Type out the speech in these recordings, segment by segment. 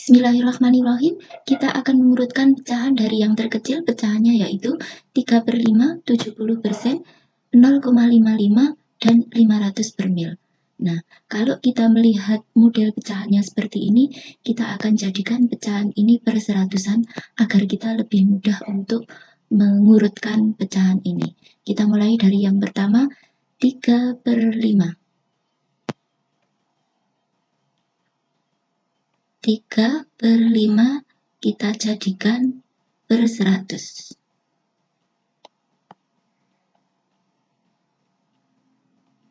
Bismillahirrahmanirrahim. Kita akan mengurutkan pecahan dari yang terkecil, pecahannya yaitu 3/5, 70%, 0,55, dan 500 per mil. Nah, kalau kita melihat model pecahannya seperti ini, kita akan jadikan pecahan ini per seratusan agar kita lebih mudah untuk mengurutkan pecahan ini. Kita mulai dari yang pertama, 3/5. 3/5 kita jadikan per 100.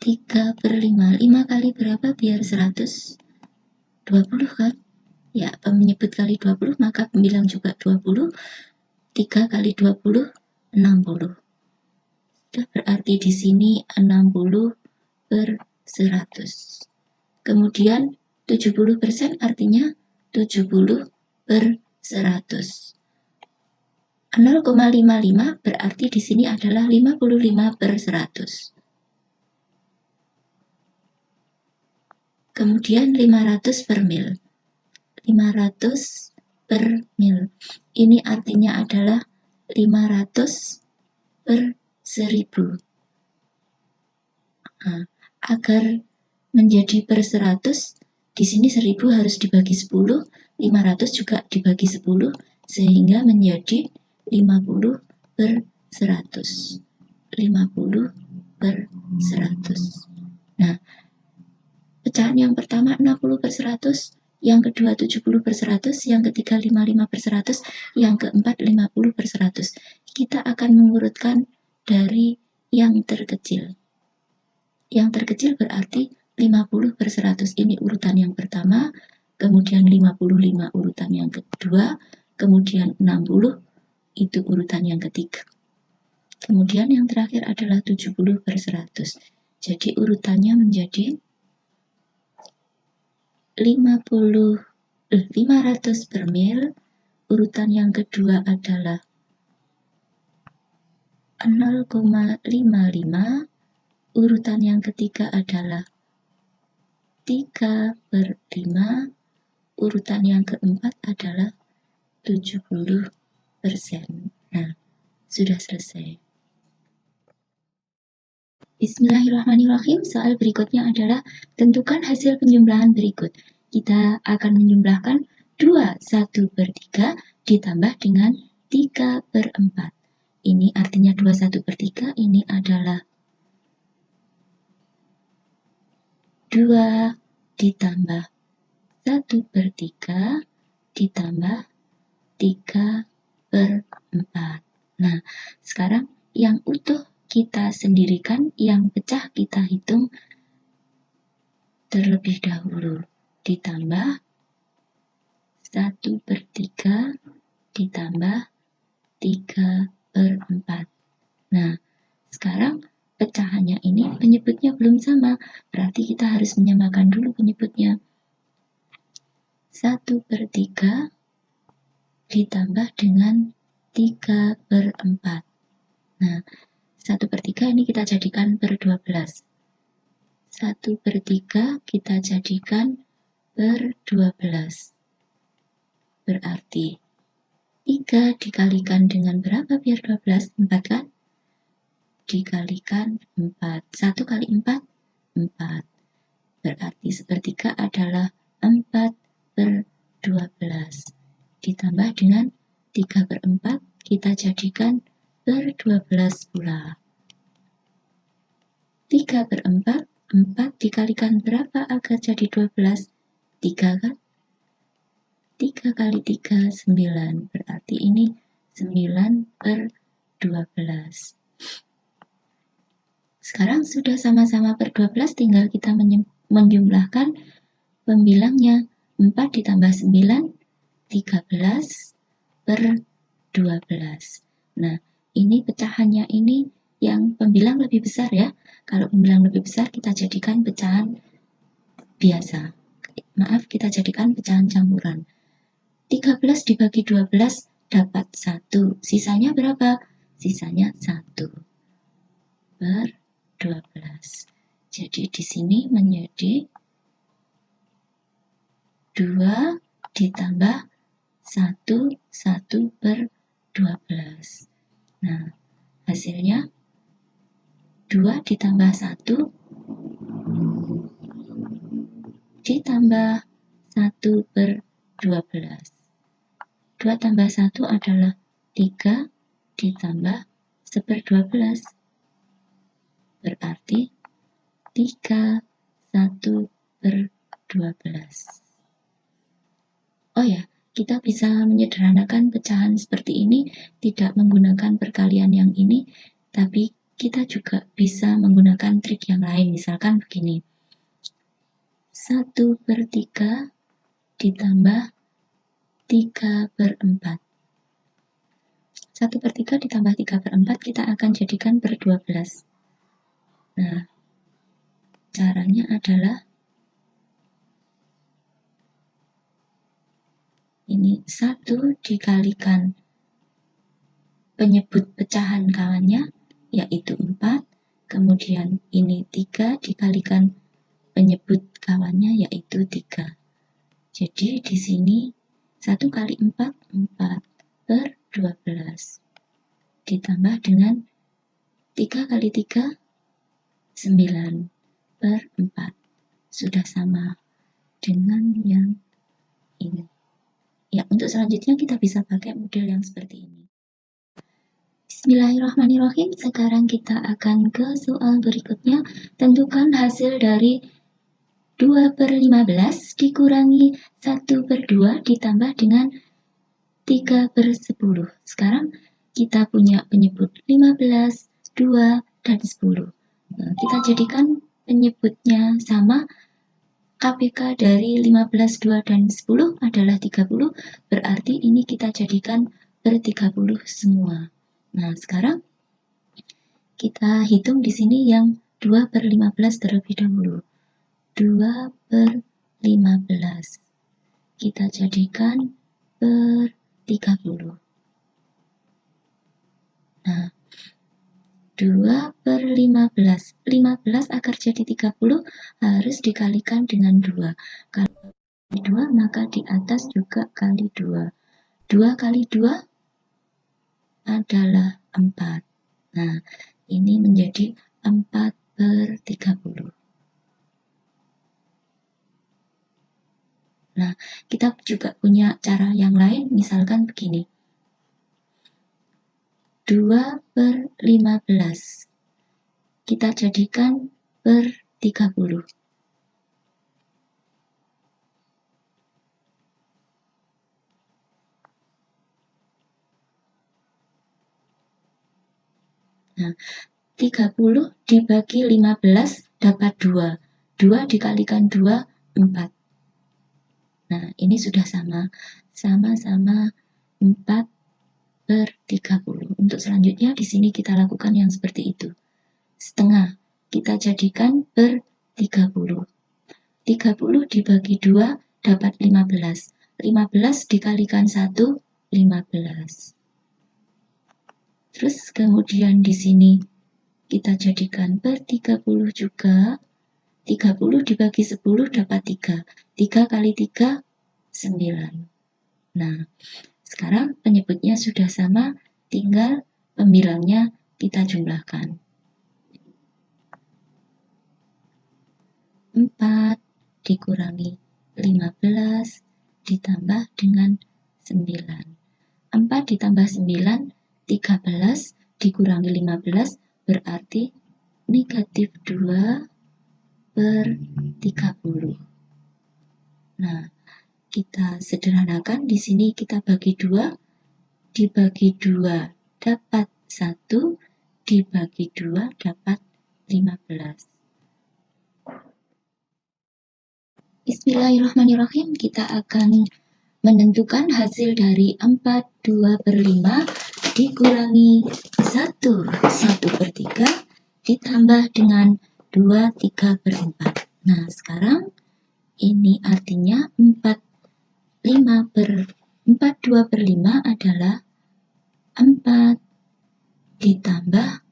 3/5, 5 kali berapa biar 100? 20 kan? Ya, penyebut kali 20, maka pembilang juga 20. 3 kali 20, 60. Berarti di sini 60 per 100. Kemudian 70% artinya 70 per 100. 0,55 berarti di sini adalah 55 per 100. Kemudian 500 per mil. 500 per mil. Ini artinya adalah 500 per 1000. Nah, agar menjadi per 100, di sini 1000 harus dibagi 10, 500 juga dibagi 10, sehingga menjadi 50 per 100. 50 per 100. Nah, pecahan yang pertama 60 per 100, yang kedua 70 per 100, yang ketiga 55 per 100, yang keempat 50 per 100. Kita akan mengurutkan dari yang terkecil. Yang terkecil berarti 50 per 100 ini urutan yang pertama, kemudian 55 urutan yang kedua, kemudian 60 itu urutan yang ketiga. Kemudian yang terakhir adalah 70 per 100. Jadi urutannya menjadi 500 per mil, urutan yang kedua adalah 0,55, urutan yang ketiga adalah 3/5, urutan yang keempat adalah 70%. Nah, sudah selesai. Bismillahirrahmanirrahim. Soal berikutnya adalah tentukan hasil penjumlahan berikut. Kita akan menjumlahkan 21/3 ditambah dengan 3/4. Ini artinya 21/3 ini adalah 2 ditambah 1/3 ditambah 3/4. Nah, sekarang yang utuh kita sendirikan, yang pecah kita hitung terlebih dahulu. Ditambah 1/3 ditambah 3/4. Nah, sekarang pecahannya ini penyebutnya belum sama, berarti kita harus menyamakan dulu penyebutnya. 1/3 ditambah dengan 3/4. Nah, 1/3 ini kita jadikan per 12. 1/3 kita jadikan per 12. Berarti 3 dikalikan dengan berapa biar 12? 4 kan? Dikalikan 4. 1 kali 4, 4. Berarti 1/3 adalah 4/12. Ditambah dengan 3/4, kita jadikan per 12 pula. 3/4, 4 dikalikan berapa agar jadi 12? 3 kan? 3 kali 3, 9. Berarti ini 9/12. Sekarang sudah sama-sama per 12, tinggal kita menjumlahkan pembilangnya. 4 ditambah 9, 13/12. Nah, ini pecahannya ini yang pembilang lebih besar ya. Kalau pembilang lebih besar kita jadikan pecahan biasa. Maaf, kita jadikan pecahan campuran. 13 dibagi 12 dapat 1. Sisanya berapa? Sisanya 1/12. Jadi di sini menjadi 2 ditambah 1 per 12. Nah, hasilnya 2 ditambah 1 ditambah 1 per 12. 2 tambah 1 adalah 3 ditambah 1/12. Berarti 3 1 per 12. Oh ya, kita bisa menyederhanakan pecahan seperti ini tidak menggunakan perkalian yang ini, tapi kita juga bisa menggunakan trik yang lain. Misalkan begini, 1/3 ditambah 3/4. 1/3 ditambah 3/4 kita akan jadikan per 12. Nah, caranya adalah ini 1 dikalikan penyebut pecahan kawannya, yaitu 4. Kemudian ini 3 dikalikan penyebut kawannya, yaitu 3. Jadi di sini 1 kali 4, 4 per 12. Ditambah dengan 3 kali 3, 9 per 4. Sudah sama dengan yang ini. Ya, untuk selanjutnya kita bisa pakai model yang seperti ini. Bismillahirrahmanirrahim. Sekarang kita akan ke soal berikutnya. Tentukan hasil dari 2/15 dikurangi 1/2 ditambah dengan 3/10. Sekarang kita punya penyebut 15, 2, dan 10. Nah, kita jadikan penyebutnya sama. KPK dari 15, 2, dan 10 adalah 30, berarti ini kita jadikan per 30 semua. Nah, sekarang kita hitung di sini yang 2/15 terlebih dahulu. 2/15 kita jadikan per 30. Nah, 2/15. 15 agar jadi 30 harus dikalikan dengan 2. Kalau 2 maka di atas juga kali 2. 2 kali 2 adalah 4. Nah, ini menjadi 4/30. Nah, kita juga punya cara yang lain, misalkan begini. 2/15 kita jadikan per 30. Nah, 30 dibagi 15 dapat 2. 2 dikalikan 2, 4. Nah, ini sudah sama. Sama-sama 4/30. Untuk selanjutnya di sini kita lakukan yang seperti itu. Setengah kita jadikan per 30. 30 dibagi 2 dapat 15. 15 dikalikan 1, 15. Terus kemudian di sini kita jadikan per 30 juga. 30 dibagi 10 dapat 3. 3 kali 3, 9. Nah, sekarang penyebutnya sudah sama, tinggal pembilangnya kita jumlahkan. 4 dikurangi 15 ditambah dengan 9. 4 ditambah 9, 13 dikurangi 15 berarti negatif 2/30. Nah, kita sederhanakan di sini kita bagi 2, dibagi 2 dapat 1, dibagi 2 dapat 15. Bismillahirrahmanirrahim, kita akan menentukan hasil dari 4 2/5 dikurangi 1 1/3 ditambah dengan 2 3/4. Nah, sekarang ini artinya 4 2/5 adalah 4 ditambah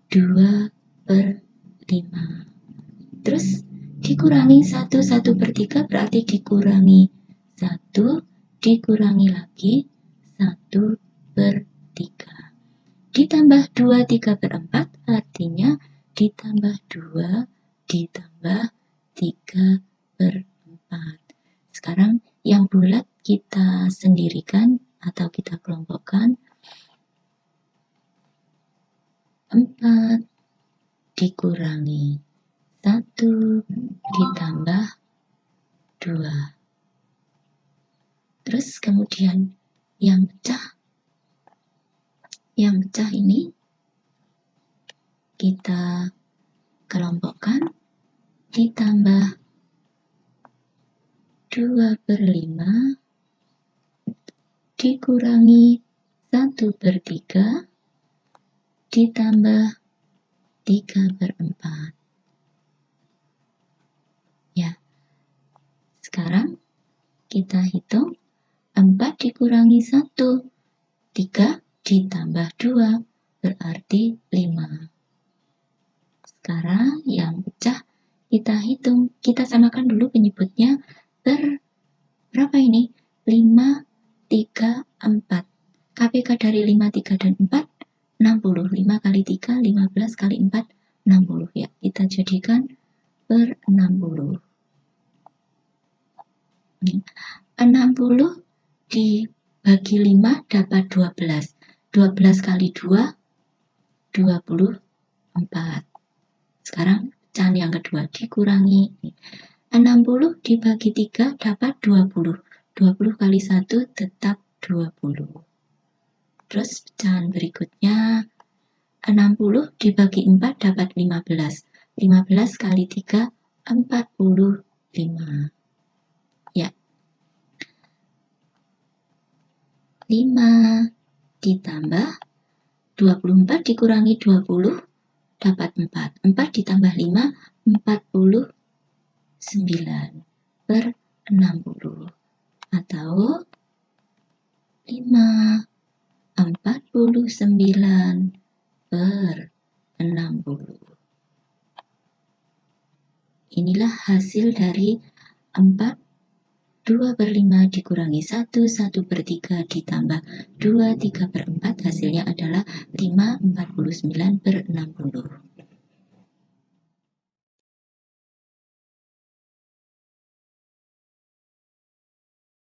2/5. Terus dikurangi 1 1/3 berarti dikurangi 1 dikurangi lagi 1/3. Ditambah 2 3/4 artinya ditambah 2 ditambah 3/4. Sekarang yang bulat kita sendirikan atau kita kelompokkan. 4 dikurangi 1 ditambah 2. Terus kemudian yang pecah ini kita kelompokkan, ditambah 2/5 dikurangi 1/3 ditambah 3/4. Ya, sekarang kita hitung 4 dikurangi 1, 3 ditambah 2 berarti 5. Sekarang yang pecah kita hitung, kita samakan dulu penyebutnya per berapa ini? 5, 3, 4. KPK dari 5, 3, dan 4 60. 5 kali 3, 15 kali 4, 60. Ya, kita jadikan per 60. 60 dibagi 5 dapat 12. 12 kali 2, 24. Sekarang pecahan yang kedua dikurangi. 60 dibagi 3 dapat 20. 20 kali 1 tetap 20. Terus pecahan berikutnya 60 dibagi 4 dapat 15. 15 kali 3 45. Ya. 5 ditambah 24 dikurangi 20 dapat 4. 4 ditambah 5 49/60 atau 5/49/60. Inilah hasil dari 4 2/5 dikurangi 1, 1/3 ditambah 2, 3/4, hasilnya adalah 5/49/60.